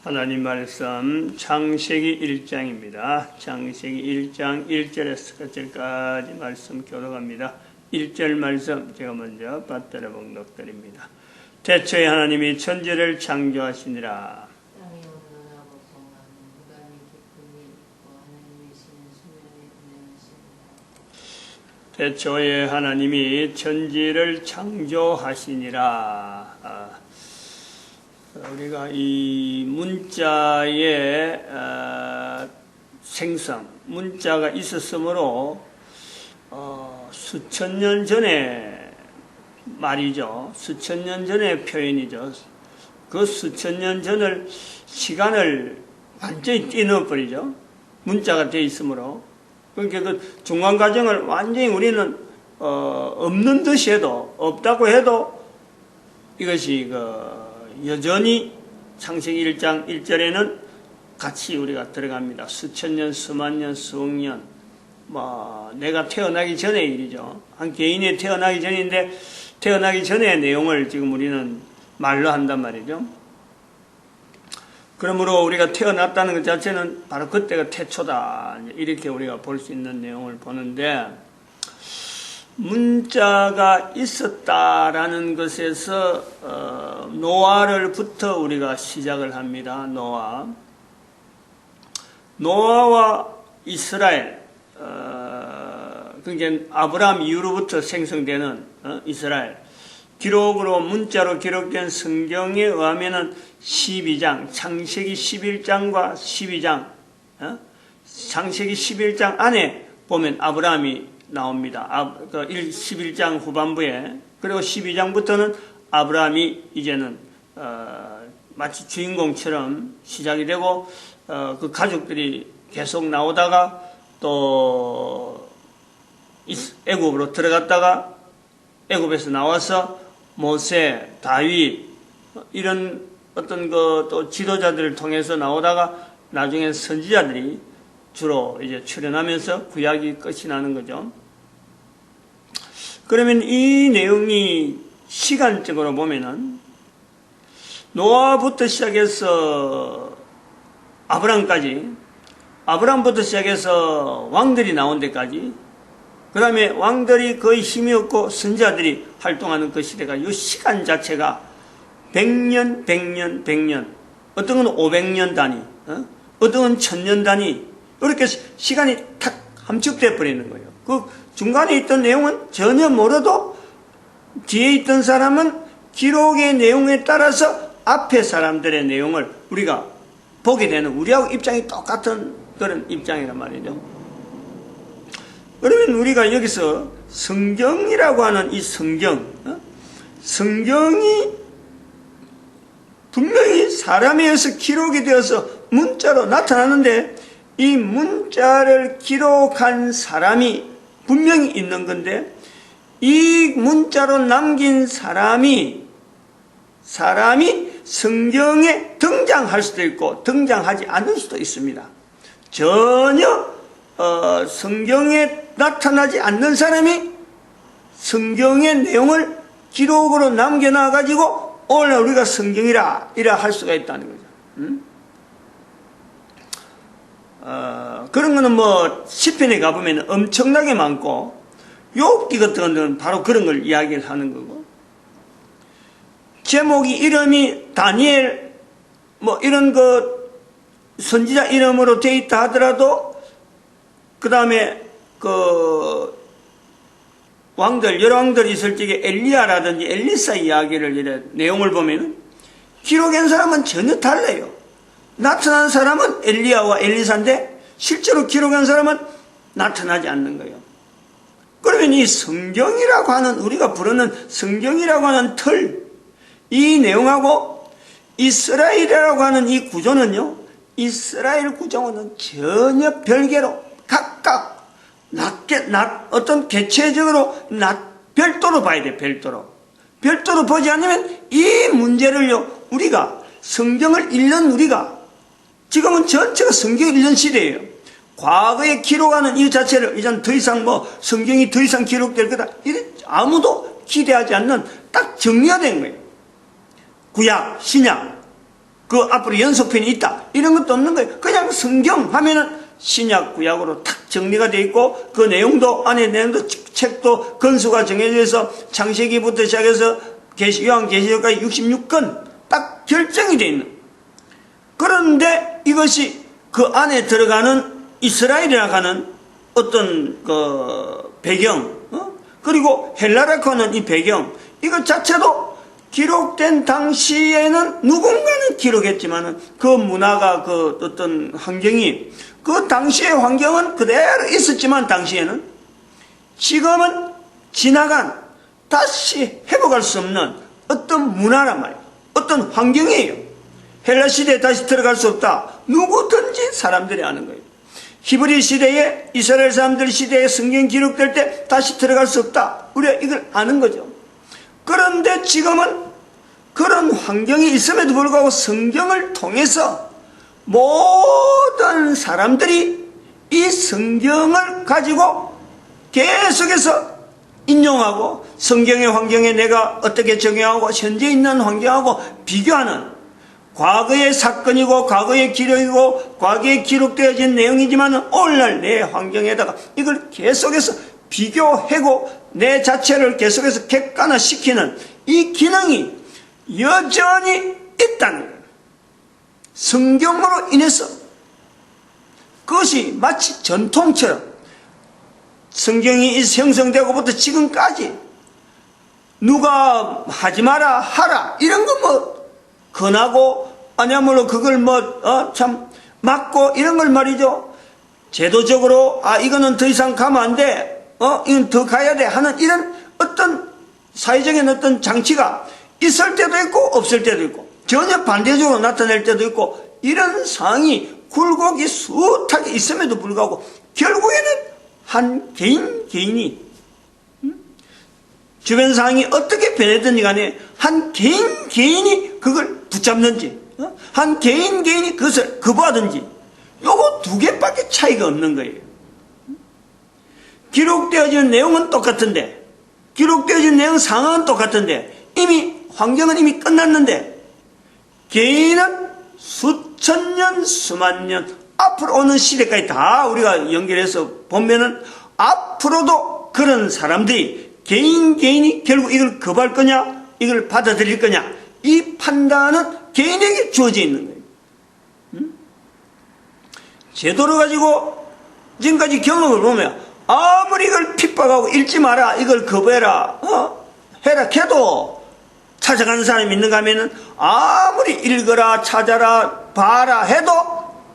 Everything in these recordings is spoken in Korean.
하나님 말씀 창세기 1장입니다. 창세기 1장 1절에서 끝절까지 말씀 교독합니다. 1절 말씀 제가 먼저 받들어 봉독드립니다. 태초에 하나님이 천지를 창조하시니라. 태초에 하나님이 천지를 창조하시니라. 우리가 이 문자의 생성, 문자가 있었으므로 수천 년 전에 말이죠. 수천 년 전의 표현이죠. 그 수천 년 전을 시간을 완전히 뛰어버리죠. 문자가 되어 있으므로. 그러니까 그 중간 과정을 완전히 우리는 없는 듯이 해도, 없다고 해도 이것이 여전히 창세기 1장 1절에는 같이 우리가 들어갑니다. 수천 년, 수만 년, 수억 년. 내가 태어나기 전의 일이죠. 한 개인이 태어나기 전인데, 태어나기 전의 내용을 지금 우리는 말로 한단 말이죠. 그러므로 우리가 태어났다는 것 자체는 바로 그때가 태초다. 이렇게 우리가 볼 수 있는 내용을 보는데, 문자가 있었다라는 것에서 노아를부터 우리가 시작을 합니다. 노아와 이스라엘, 그러니까 아브라함 이후로부터 생성되는 이스라엘, 기록으로 문자로 기록된 성경에 의하면은 12장, 창세기 11장과 12장, 창세기 11장 안에 보면 아브라함이 나옵니다. 11장 후반부에. 그리고 12장부터는 아브라함이 이제는 마치 주인공처럼 시작이 되고 그 가족들이 계속 나오다가 또 애굽으로 들어갔다가 애굽에서 나와서 모세, 다윗 이런 어떤 또 지도자들을 통해서 나오다가 나중에 선지자들이 주로 이제 출현하면서 구약이 끝이 나는 거죠. 그러면 이 내용이 시간적으로 보면은 노아부터 시작해서 아브라함부터 시작해서 왕들이 나온 데까지, 그 다음에 왕들이 거의 힘이 없고 선지자들이 활동하는 그 시대가, 이 시간 자체가 100년, 100년, 100년, 어떤 건 500년 단위, 어떤 건 1000년 단위, 이렇게 시간이 탁 함축돼 버리는 거예요. 그 중간에 있던 내용은 전혀 모르도 뒤에 있던 사람은 기록의 내용에 따라서 앞에 사람들의 내용을 우리가 보게 되는, 우리하고 입장이 똑같은 그런 입장이란 말이죠. 그러면 우리가 여기서 성경이라고 하는 이 성경이 분명히 사람에 의해서 기록이 되어서 문자로 나타나는데, 이 문자를 기록한 사람이 분명히 있는 건데, 이 문자로 남긴 사람이 성경에 등장할 수도 있고 등장하지 않을 수도 있습니다. 전혀 성경에 나타나지 않는 사람이 성경의 내용을 기록으로 남겨놔 가지고 오늘 우리가 성경이라 할 수가 있다는 거죠. 그런 거는 시편에 가보면 엄청나게 많고, 욥기 같은 거는 바로 그런 걸 이야기를 하는 거고, 제목이 이름이 다니엘 이런 선지자 이름으로 되어 있다 하더라도, 그 다음에 여러 왕들이 있을 적에 엘리야라든지 엘리사 이야기를 내용을 보면 기록한 사람은 전혀 달라요. 나타난 사람은 엘리야와 엘리사인데 실제로 기록한 사람은 나타나지 않는 거예요. 그러면 이 성경이라고 하는, 우리가 부르는 성경이라고 하는 이 내용하고 이스라엘이라고 하는 이 구조는요, 이스라엘 구조는 전혀 별개로 각각 어떤 개체적으로 별도로 봐야 돼. 별도로 보지 않으면 이 문제를요, 우리가 성경을 읽는 우리가, 지금은 전체가 성경을 읽는 시대예요. 과거에 기록하는 이 자체를 이젠 더 이상 성경이 더 이상 기록될 거다, 아무도 기대하지 않는 딱 정리가 된 거예요. 구약, 신약, 그 앞으로 연속편이 있다 이런 것도 없는 거예요. 그냥 성경 하면은 신약 구약으로 탁 정리가 돼 있고 그 내용도 안에 내용도 책도 건수가 정해져 있어 창세기부터 시작해서 요한계시록까지 66권 딱 결정이 돼 있는. 그런데 이것이 그 안에 들어가는 이스라엘이라고 하는 어떤 그 배경, 그리고 헬라라고 하는 이 배경, 이것 자체도 기록된 당시에는 누군가는 기록했지만은 그 문화가 그 어떤 환경이 그 당시의 환경은 그대로 있었지만 당시에는 지금은 지나간 다시 회복할 수 없는 어떤 문화란 말이에요. 어떤 환경이에요. 헬라 시대에 다시 들어갈 수 없다. 누구든지 사람들이 아는 거예요. 히브리 시대에 이스라엘 사람들 시대에 성경 기록될 때 다시 들어갈 수 없다. 우리가 이걸 아는 거죠. 그런데 지금은 그런 환경이 있음에도 불구하고 성경을 통해서 모든 사람들이 이 성경을 가지고 계속해서 인용하고 성경의 환경에 내가 어떻게 적용하고 현재 있는 환경하고 비교하는 과거의 사건이고 과거의 기록이고 과거에 기록되어진 내용이지만 오늘날 내 환경에다가 이걸 계속해서 비교하고 내 자체를 계속해서 객관화시키는 이 기능이 여전히 있다는 거예요. 성경으로 인해서 그것이 마치 전통처럼 성경이 형성되고부터 지금까지 누가 하지 마라 하라 이런 거 뭐 권하고 아니야말로 그걸 참 막고 이런 걸 말이죠. 제도적으로 이거는 더 이상 가면 안 돼, 이건 더 가야 돼 하는 이런 어떤 사회적인 어떤 장치가 있을 때도 있고 없을 때도 있고 전혀 반대적으로 나타낼 때도 있고 이런 상황이 굴곡이 숱하게 있음에도 불구하고 결국에는 한 개인이 주변 상황이 어떻게 변했든지 간에 한 개인이 그걸 붙잡는지 한 개인이 그것을 거부하든지 요거 두 개밖에 차이가 없는 거예요. 기록되어진 내용은 똑같은데 기록되어진 내용 상황은 똑같은데 이미 환경은 이미 끝났는데 개인은 수천 년 수만 년 앞으로 오는 시대까지 다 우리가 연결해서 보면은 앞으로도 그런 사람들이 개인이 결국 이걸 거부할 거냐 이걸 받아들일 거냐 이 판단은 개인에게 주어져 있는 거예요. 제도를 가지고 지금까지 경험을 보면 아무리 이걸 핍박하고 읽지 마라 이걸 거부해라 해라 해도 찾아가는 사람이 있는가 하면은 아무리 읽어라 찾아라 봐라 해도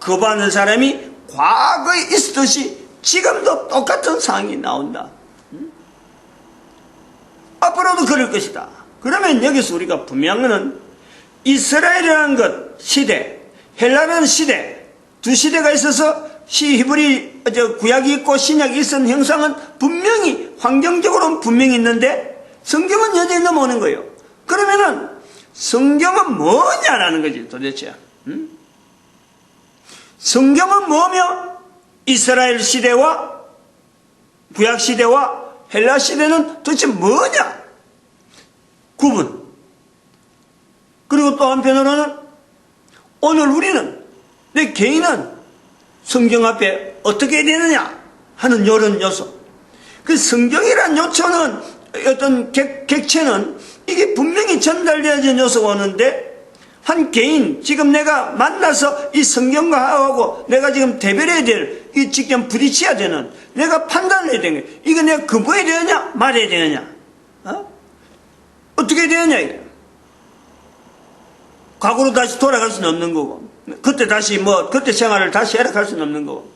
거부하는 사람이 과거에 있었듯이 지금도 똑같은 상황이 나온다. 앞으로도 그럴 것이다. 그러면 여기서 우리가 분명한 것은 이스라엘이라는 것 시대, 헬라라는 시대, 두 시대가 있어서 히브리 구약이 있고 신약이 있었는 형상은 분명히 환경적으로는 분명히 있는데 성경은 여전히 넘어오는 거예요. 그러면은 성경은 뭐냐라는 거지 도대체. 성경은 뭐며 이스라엘 시대와 구약 시대와 헬라 시대는 도대체 뭐냐? 구분. 그리고 또 한편으로는 오늘 우리는 내 개인은 성경 앞에 어떻게 해야 되느냐 하는 이런 요소. 그 성경이란 요소는 어떤 객체는 이게 분명히 전달되어진 요소가 오는데 한 개인 지금 내가 만나서 이 성경과 하고 내가 지금 대별해야 될 이 직접 부딪혀야 되는 내가 판단을 해야 되는 거예요. 이거 내가 거부해야 되느냐 말해야 되느냐 어떻게 해야 되느냐 이게. 과거로 다시 돌아갈 수는 없는 거고 그때 다시 그때 생활을 다시 해락할 수는 없는 거고.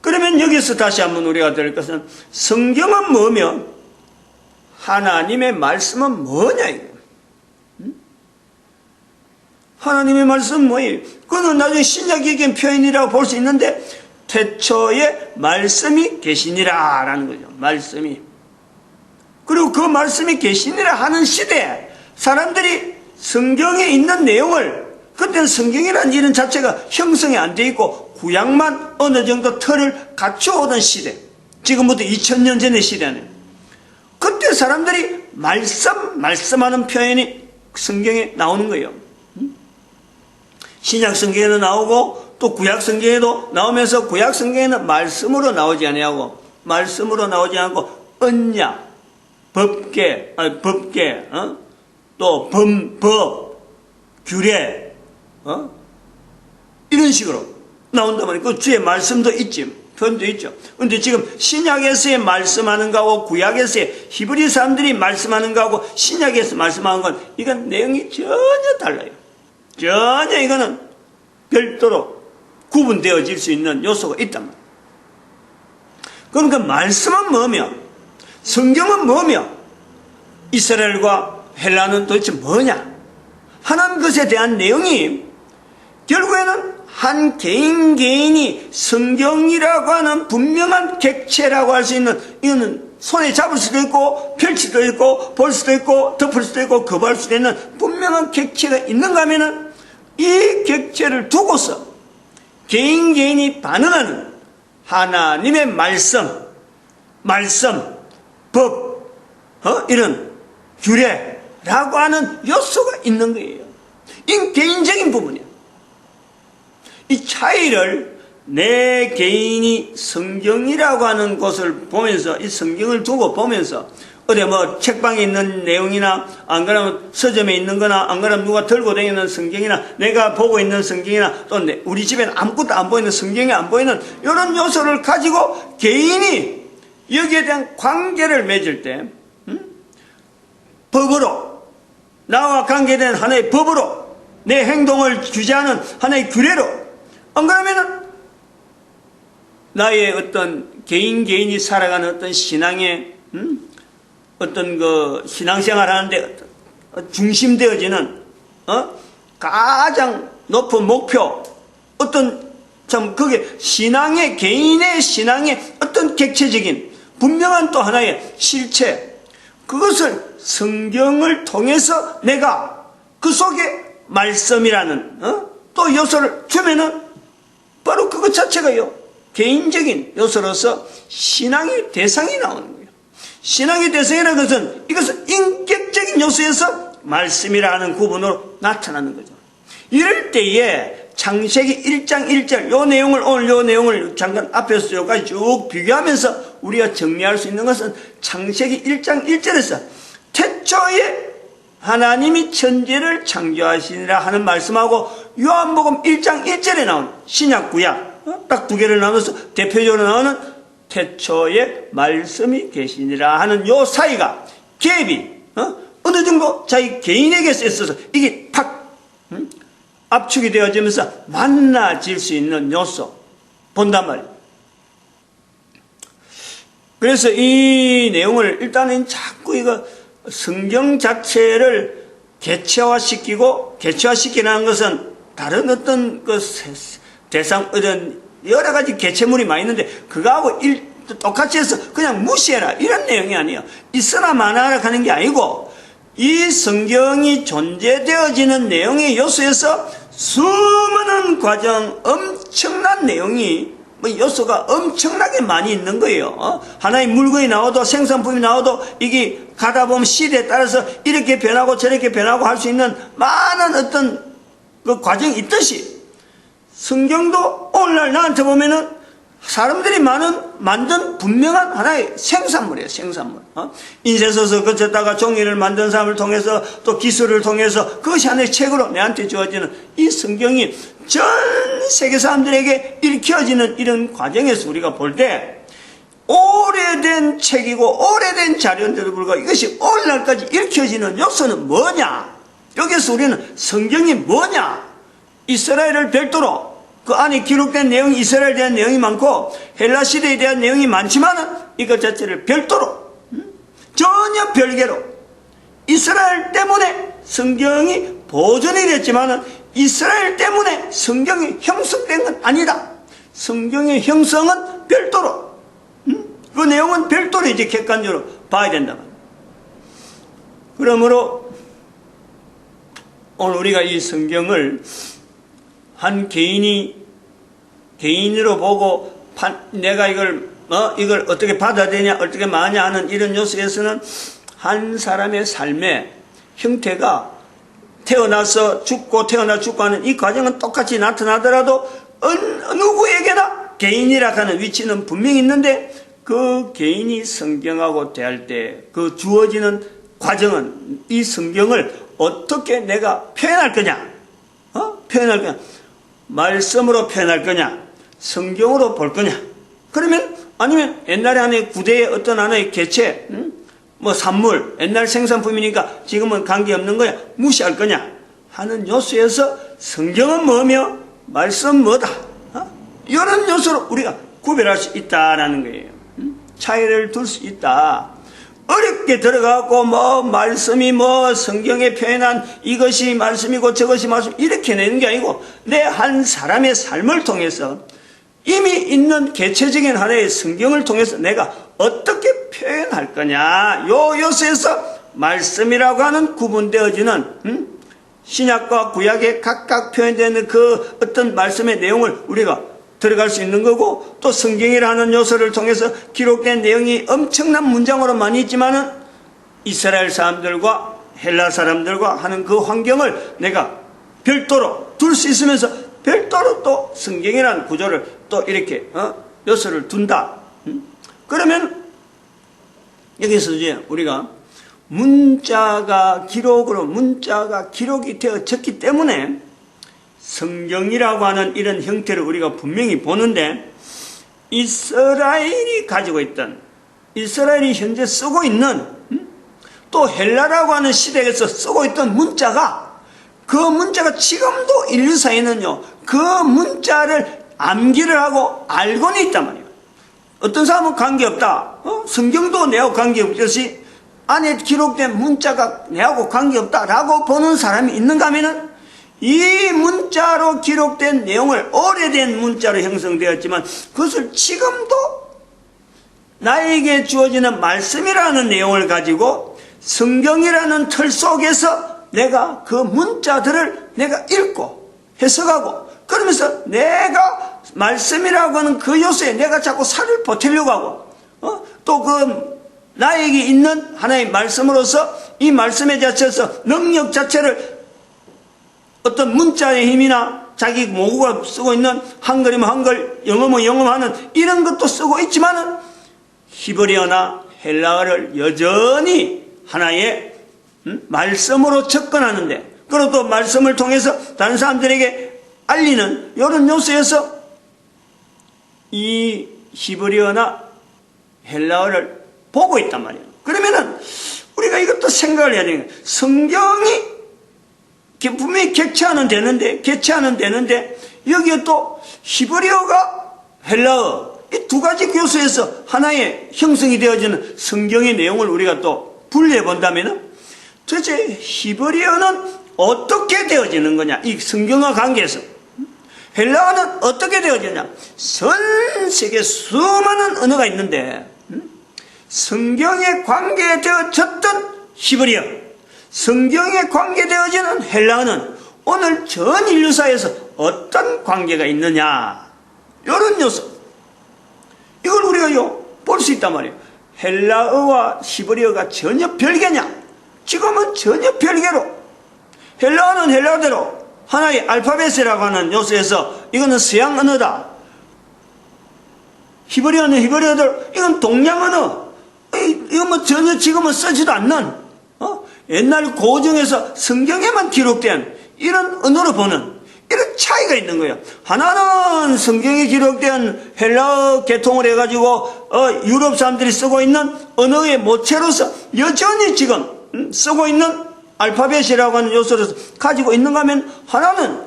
그러면 여기서 다시 한번 우리가 될 것은 성경은 뭐며 하나님의 말씀은 뭐냐 이게. 하나님의 말씀은 뭐예요? 그거는 나중에 신약 얘기한 표현이라고 볼 수 있는데 태초에 말씀이 계시니라 라는 거죠. 말씀이. 그리고 그 말씀이 계시니라 하는 시대에 사람들이 성경에 있는 내용을 그때는 성경이라는 이름 자체가 형성이 안 돼 있고 구약만 어느 정도 틀을 갖춰오던 시대, 지금부터 2000년 전의 시대는 그때 사람들이 말씀하는 표현이 성경에 나오는 거예요. 신약 성경에도 나오고 또 구약 성경에도 나오면서 구약 성경에는 말씀으로 나오지 아니하고 말씀으로 나오지 않고 언약, 법계, 또 범법, 규례, 이런 식으로 나온단 말이에요. 그 주의 말씀도 있지, 편도 있죠. 근데 지금 신약에서의 말씀하는 거하고 구약에서의 히브리 사람들이 말씀하는 거하고 신약에서 말씀하는 건 이건 내용이 전혀 달라요. 전혀 이거는 별도로 구분되어질 수 있는 요소가 있단 말이에요. 그러니까 말씀은 뭐며 성경은 뭐며 이스라엘과 헬라는 도대체 뭐냐 하는 것에 대한 내용이 결국에는 한 개인이 성경이라고 하는 분명한 객체라고 할 수 있는, 이거는 손에 잡을 수도 있고 펼칠 수도 있고 볼 수도 있고 덮을 수도 있고 거부할 수도 있는 분명한 객체가 있는가 하면은 이 객체를 두고서 개인이 반응하는 하나님의 말씀, 법, 이런 규례라고 하는 요소가 있는 거예요. 이 개인적인 부분이에요. 이 차이를 내 개인이 성경이라고 하는 것을 보면서, 이 성경을 두고 보면서, 어디 뭐 책방에 있는 내용이나, 안 그러면 서점에 있는 거나, 안 그러면 누가 들고 다니는 성경이나, 내가 보고 있는 성경이나, 또 우리 집에는 아무것도 안 보이는 성경이 안 보이는 이런 요소를 가지고 개인이 여기에 대한 관계를 맺을 때, 법으로, 나와 관계된 하나의 법으로, 내 행동을 규제하는 하나의 규례로, 안 그러면은 나의 어떤 개인이 살아가는 어떤 신앙의 어떤 그 신앙생활 하는데 중심되어지는 가장 높은 목표, 어떤 참 그게 개인의 신앙의 어떤 객체적인 분명한 또 하나의 실체, 그것을 성경을 통해서 내가 그 속에 말씀이라는 또 요소를 주면은 바로 그것 자체가요, 개인적인 요소로서 신앙의 대상이 나오는 거예요. 신앙의 대상이라는 것은 이것은 인격적인 요소에서 말씀이라 하는 구분으로 나타나는 거죠. 이럴 때에 창세기 1장 1절 오늘 요 내용을 잠깐 앞에서 여기까지 쭉 비교하면서 우리가 정리할 수 있는 것은 창세기 1장 1절에서 태초에 하나님이 천지를 창조하시니라 하는 말씀하고 요한복음 1장 1절에 나온 신약 구약 딱 두 개를 나눠서 대표적으로 나오는 태초에 말씀이 계시니라 하는 요 사이가 갭이 어느 정도 자기 개인에게서 있어서 이게 탁 압축이 되어지면서 만나질 수 있는 요소 본단 말이에요. 그래서 이 내용을 일단은 자꾸 이거 성경 자체를 개체화시키라는 것은 다른 어떤 그 대상, 여러 가지 개체물이 많이 있는데, 그거하고 똑같이 해서 그냥 무시해라. 이런 내용이 아니에요. 있으나 마나라 하는 게 아니고, 이 성경이 존재되어지는 내용의 요소에서 수많은 과정, 엄청난 내용이, 요소가 엄청나게 많이 있는 거예요. 하나의 물건이 나와도, 생산품이 나와도, 이게 가다 보면 시대에 따라서 이렇게 변하고 저렇게 변하고 할 수 있는 많은 어떤 그 과정이 있듯이, 성경도 오늘날 나한테 보면은 사람들이 만든 분명한 하나의 생산물이에요, 생산물. 인쇄소서 거쳤다가 종이를 만든 사람을 통해서 또 기술을 통해서 그것이 하나의 책으로 내한테 주어지는 이 성경이 전 세계 사람들에게 읽혀지는 이런 과정에서 우리가 볼 때 오래된 책이고 오래된 자료인데도 불구하고 이것이 오늘날까지 읽혀지는 요소는 뭐냐? 여기서 우리는 성경이 뭐냐? 이스라엘을 별도로 그 안에 기록된 내용이 이스라엘에 대한 내용이 많고 헬라 시대에 대한 내용이 많지만은 이것 자체를 별도로 전혀 별개로 이스라엘 때문에 성경이 보존이 됐지만은 이스라엘 때문에 성경이 형성된 건 아니다. 성경의 형성은 별도로 그 내용은 별도로 이제 객관적으로 봐야 된다. 그러므로 오늘 우리가 이 성경을 한 개인으로 보고 내가 이걸 어떻게 받아들이냐 어떻게 마냐 하는 이런 요소에서는 한 사람의 삶의 형태가 태어나서 죽고 태어나 죽고 하는 이 과정은 똑같이 나타나더라도 누구에게나 개인이라 하는 위치는 분명히 있는데 그 개인이 성경하고 대할 때 그 주어지는 과정은 이 성경을 어떻게 내가 표현할 거냐? 표현할 거냐? 말씀으로 표현할 거냐? 성경으로 볼 거냐? 그러면 아니면 옛날에 하나의 구대의 어떤 하나의 개체, 뭐 산물, 옛날 생산품이니까 지금은 관계없는 거야. 무시할 거냐? 하는 요소에서 성경은 뭐며 말씀 뭐다? 이런 요소로 우리가 구별할 수 있다라는 거예요. 차이를 둘 수 있다. 어렵게 들어가고 뭐 말씀이 뭐 성경에 표현한 이것이 말씀이고 저것이 말씀 이렇게 내는 게 아니고 내 한 사람의 삶을 통해서 이미 있는 개체적인 하나의 성경을 통해서 내가 어떻게 표현할 거냐 요 요소에서 말씀이라고 하는 구분되어지는 신약과 구약에 각각 표현되는 그 어떤 말씀의 내용을 우리가 들어갈 수 있는 거고 또 성경이라는 요소를 통해서 기록된 내용이 엄청난 문장으로 많이 있지만은 이스라엘 사람들과 헬라 사람들과 하는 그 환경을 내가 별도로 둘 수 있으면서 별도로 또 성경이라는 구조를 또 이렇게 요소를 둔다. 그러면 여기서 이제 우리가 문자가 기록이 되어졌기 때문에 성경이라고 하는 이런 형태를 우리가 분명히 보는데 이스라엘이 가지고 있던 이스라엘이 현재 쓰고 있는 또 헬라라고 하는 시대에서 쓰고 있던 문자가 그 문자가 지금도 인류 사이는요 그 문자를 암기를 하고 알고는 있단 말이에요. 어떤 사람은 관계없다. 성경도 내하고 관계없듯이 안에 기록된 문자가 내하고 관계없다라고 보는 사람이 있는가 하면은 이 문자로 기록된 내용을 오래된 문자로 형성되었지만 그것을 지금도 나에게 주어지는 말씀이라는 내용을 가지고 성경이라는 틀 속에서 내가 그 문자들을 내가 읽고 해석하고 그러면서 내가 말씀이라고 하는 그 요소에 내가 자꾸 살을 보태려고 하고 또 그 나에게 있는 하나의 말씀으로서 이 말씀에 자체에서 능력 자체를 어떤 문자의 힘이나 자기 모국어가 쓰고 있는 한글이면 한글, 영어면 영어하는 이런 것도 쓰고 있지만은 히브리어나 헬라어를 여전히 하나의 말씀으로 접근하는데 그리고 또 말씀을 통해서 다른 사람들에게 알리는 이런 요소에서 이 히브리어나 헬라어를 보고 있단 말이에요. 그러면은 우리가 이것도 생각을 해야 되는 거예요. 성경이 분명히 개체화는 되는데 여기에 또 히브리어가 헬라어 이 두 가지 교수에서 하나의 형성이 되어지는 성경의 내용을 우리가 또 분리해 본다면은 도대체 히브리어는 어떻게 되어지는 거냐 이 성경과 관계에서 헬라어는 어떻게 되어지냐 전 세계 수많은 언어가 있는데 성경에 관계되어졌던 히브리어 성경에 관계되어지는 헬라어는 오늘 전 인류사에서 어떤 관계가 있느냐 이런 요소 이걸 우리가 볼 수 있단 말이에요. 헬라어와 히브리어가 전혀 별개냐 지금은 전혀 별개로 헬라어는 헬라어대로 하나의 알파벳이라고 하는 요소에서 이거는 서양 언어다 히브리어는 히브리어대로 이건 동양 언어 이거 뭐 전혀 지금은 쓰지도 않는 옛날 고정에서 성경에만 기록된 이런 언어로 보는 이런 차이가 있는 거예요. 하나는 성경에 기록된 헬라어 계통을 해가지고 유럽 사람들이 쓰고 있는 언어의 모체로서 여전히 지금 쓰고 있는 알파벳이라고 하는 요소를 가지고 있는가 하면 하나는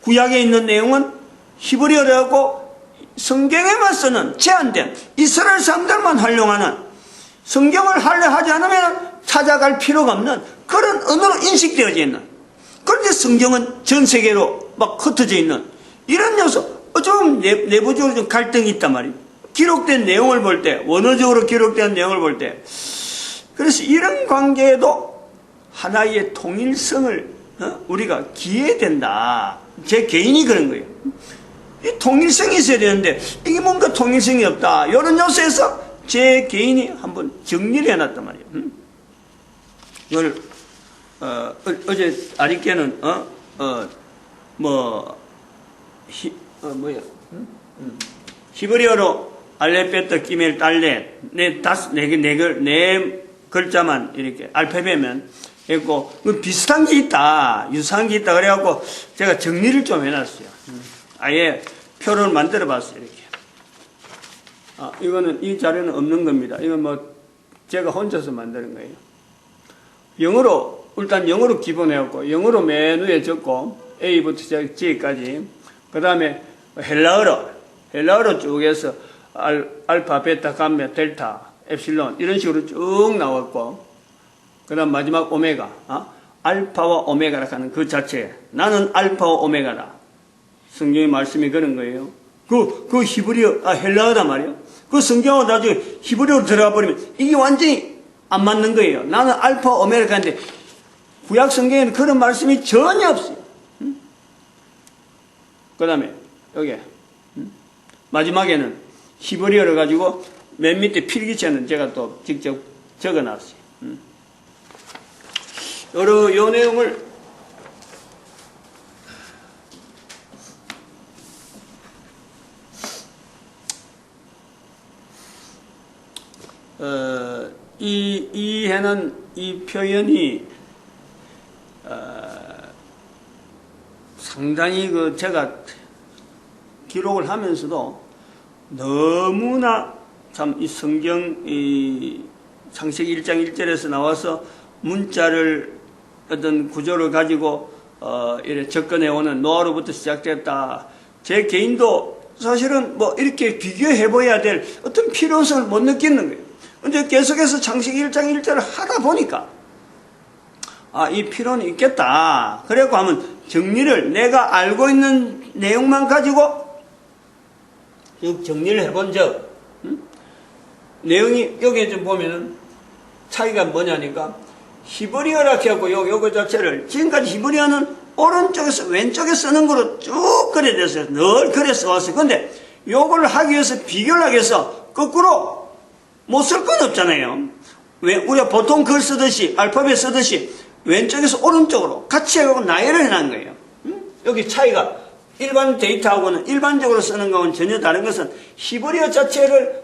구약에 있는 내용은 히브리어라고 성경에만 쓰는 제한된 이스라엘 사람들만 활용하는 성경을 하지 않으면 찾아갈 필요가 없는 그런 언어로 인식되어져 있는 그런데 성경은 전 세계로 막 흩어져 있는 이런 요소 좀 내부적으로 좀 갈등이 있단 말이에요. 기록된 내용을 볼 때 원어적으로 기록된 내용을 볼 때 그래서 이런 관계에도 하나의 통일성을 우리가 기해야 된다. 제 개인이 그런 거예요. 이 통일성이 있어야 되는데 이게 뭔가 통일성이 없다. 이런 요소에서 제 개인이 한번 정리를 해놨단 말이에요. 이걸 어제 아리께는, 히브리어로 알레베트 기멜 달렛, 네 글자만 이렇게 알파벳만 했고, 비슷한 게 있다, 유사한 게 있다, 그래갖고 제가 정리를 좀 해놨어요. 아예 표를 만들어 봤어요, 이렇게. 이거는, 이 자료는 없는 겁니다. 이건 뭐, 제가 혼자서 만드는 거예요. 영어로, 일단 영어로 기본해갖고, 영어로 맨 위에 적고, A부터 G까지, 그 다음에 헬라어로 쭉 해서, 알파, 베타, 감마, 델타, 엡실론, 이런 식으로 쭉 나왔고, 그 다음 마지막 오메가, 알파와 오메가라 하는 그 자체, 나는 알파와 오메가다. 성경의 말씀이 그런 거예요. 그 히브리어, 헬라어다 말이에요. 그 성경을 나중에 히브리어로 들어가 버리면 이게 완전히 안 맞는 거예요. 나는 알파, 오메가인데 구약 성경에는 그런 말씀이 전혀 없어요. 그 다음에 여기 마지막에는 히브리어를 가지고 맨 밑에 필기체는 제가 또 직접 적어놨어요. 요 내용을 이 해는 이 표현이 상당히 제가 기록을 하면서도 너무나 참 이 성경 이 창세기 1장 1절에서 나와서 문자를 어떤 구조를 가지고 이렇게 접근해 오는 노아로부터 시작됐다. 제 개인도 사실은 뭐 이렇게 비교해 보여야 될 어떤 필요성을 못 느끼는 거예요. 근데 계속해서 창세기 1장 1절을 하다 보니까 이 필요는 있겠다. 그래고 하면 정리를 내가 알고 있는 내용만 가지고 정리를 해본 적 내용이 여기에 좀 보면은 차이가 뭐냐니까 히브리어라 해갖고 요거 자체를 지금까지 히브리어는 오른쪽에서 왼쪽에 쓰는 거로 쭉 그래 됐어요. 늘 그래 써왔어요. 근데 요걸 하기 위해서 비교를 하기 위해서 거꾸로 못 쓸 건 없잖아요. 우리가 보통 글 쓰듯이 알파벳 쓰듯이 왼쪽에서 오른쪽으로 같이 해갖고 나열을 해놓은 거예요. 여기 차이가 일반 데이터하고는 일반적으로 쓰는 거하고는 전혀 다른 것은 히브리어 자체를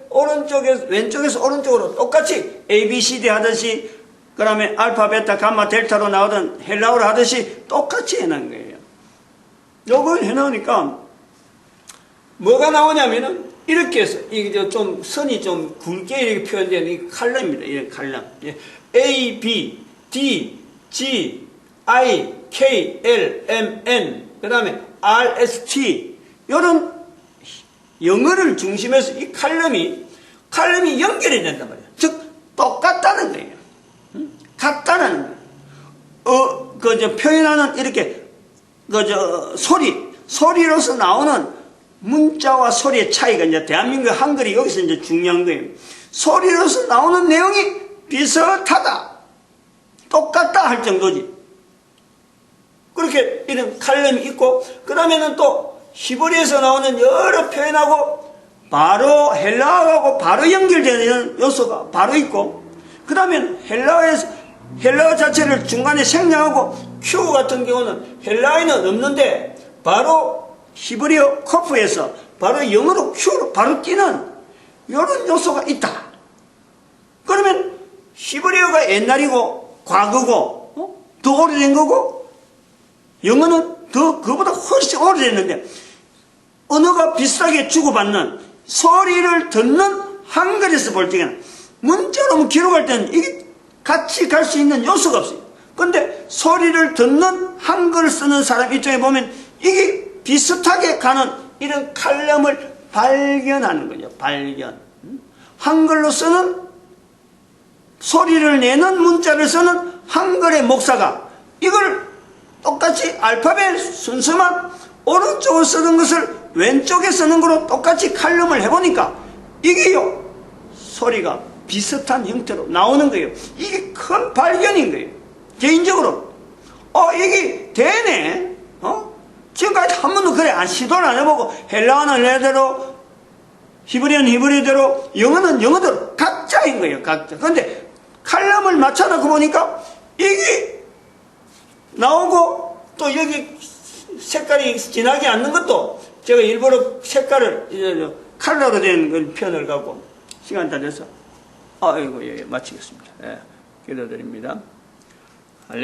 왼쪽에서 오른쪽으로 똑같이 A, B, C, D 하듯이 그 다음에 알파, 베타, 감마, 델타로 나오던 헬라어로 하듯이 똑같이 해놓은 거예요. 요걸 해놓으니까 뭐가 나오냐면은 이렇게 해서 이게 좀 선이 좀 굵게 이렇게 표현되는 이 칼럼입니다. 이 칼럼. A, B, D, G, I, K, L, M, N 그 다음에 R, S, T 이런 영어를 중심해서 이 칼럼이 연결이 된단 말이에요. 즉 똑같다는 거예요. 같다는 거예요. 표현하는 이렇게 소리로서 나오는 문자와 소리의 차이가 이제 대한민국 한글이 여기서 이제 중요한 거예요. 소리로서 나오는 내용이 비슷하다, 똑같다 할 정도지. 그렇게 이런 칼럼이 있고, 그 다음에는 또 히브리에서 나오는 여러 표현하고 바로 헬라어하고 바로 연결되는 요소가 바로 있고, 그 다음에 헬라어 자체를 중간에 생략하고 큐 같은 경우는 헬라어에는 없는데 바로 히브리어 코프에서 바로 영어로 큐로 바로 띄는 이런 요소가 있다. 그러면 히브리어가 옛날이고 과거고 더 오래된 거고 영어는 그거보다 훨씬 오래됐는데 언어가 비슷하게 주고받는 소리를 듣는 한글에서 볼 적에는 문자로 기록할 때는 이게 같이 갈 수 있는 요소가 없어요. 근데 소리를 듣는 한글을 쓰는 사람 입장에 보면 이게 비슷하게 가는 이런 칼럼을 발견하는 거죠. 발견. 한글로 쓰는 소리를 내는 문자를 쓰는 한글의 목사가 이걸 똑같이 알파벳 순서만 오른쪽으로 쓰는 것을 왼쪽에 쓰는 거로 똑같이 칼럼을 해보니까 이게요 소리가 비슷한 형태로 나오는 거예요. 이게 큰 발견인 거예요. 개인적으로 이게 되네. 지금까지 한 번도 그래 시도를 안 해보고 헬라어는 헬라어대로 히브리어는 히브리어대로 영어는 영어대로 각자인 거예요. 각자. 그런데 칼럼을 맞춰놓고 보니까 이게 나오고 또 여기 색깔이 진하지 않는 것도 제가 일부러 색깔을 이제 칼라로 된 걸 편을 갖고 시간 다 돼서 아이고 예, 마치겠습니다. 예, 기도드립니다. 할렐루야.